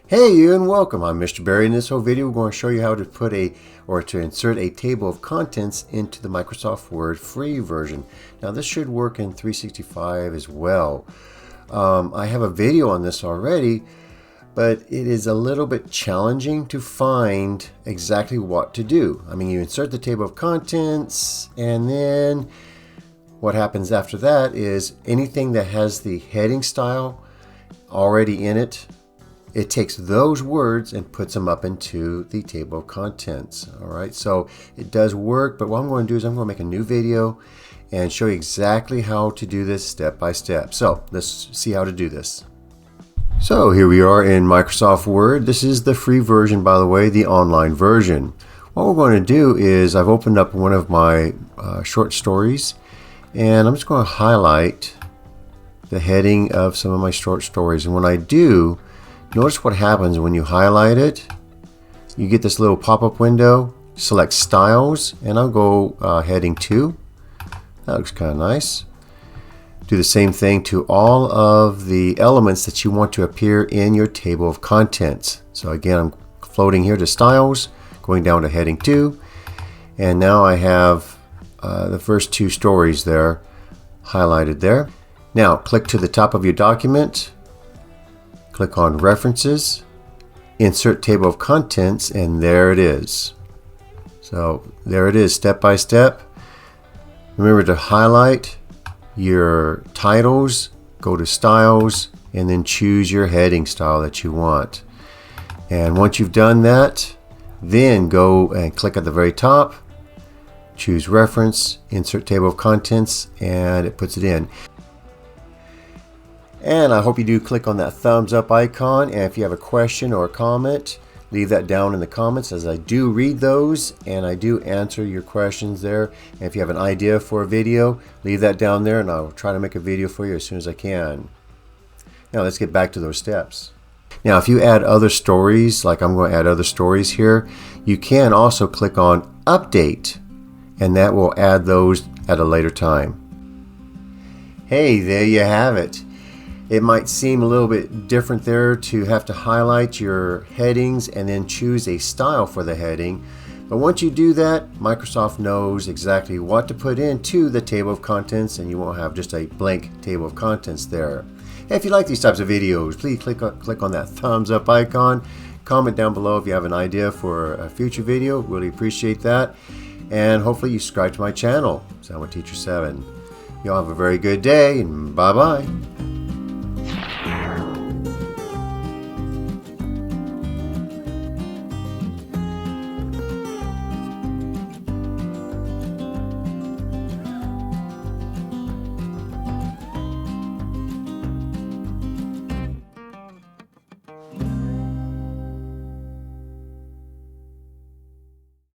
Hey you and welcome. I'm Mr. Barry. In this whole video we're going to show you how to put to insert a table of contents into the Microsoft Word free version. Now this should work in 365 as well. I have a video on this already, but it is a little bit challenging to find exactly what to do. I mean, you insert the table of contents, and then what happens after that is anything that has the heading style already in it, it takes those words and puts them up into the table of contents. All right, so it does work, but what I'm going to do is I'm going to make a new video and show you exactly how to do this step by step. So let's see how to do this. So here we are in Microsoft Word. This is the free version, by the way, the online version. What we're going to do is I've opened up one of my short stories, and I'm just going to highlight the heading of some of my short stories. And when I do, notice what happens when you highlight it. You get this little pop-up window, select styles, and I'll go heading 2. That looks kind of nice. Do the same thing to all of the elements that you want to appear in your table of contents. So again, I'm floating here to styles, going down to heading 2, and now I have the first 2 stories there highlighted there. Now click to the top of your document, click on References, Insert Table of Contents, and there it is. So there it is, step by step. Remember to highlight your titles, go to Styles, and then choose your heading style that you want. And once you've done that, then go and click at the very top, choose Reference, Insert Table of Contents, and it puts it in. And I hope you do click on that thumbs up icon, and if you have a question or a comment, leave that down in the comments, as I do read those and I do answer your questions there. And if you have an idea for a video, leave that down there and I'll try to make a video for you as soon as I can. Now let's get back to those steps. Now if you add other stories, like I'm going to add other stories here, you can also click on Update, and that will add those at a later time. Hey, there you have it. It might seem a little bit different there to have to highlight your headings and then choose a style for the heading. But once you do that, Microsoft knows exactly what to put into the table of contents, and you won't have just a blank table of contents there. If you like these types of videos, please click on that thumbs up icon. Comment down below if you have an idea for a future video. Really appreciate that. And hopefully you subscribe to my channel, Sound with Teacher 7. Y'all have a very good day, and bye-bye.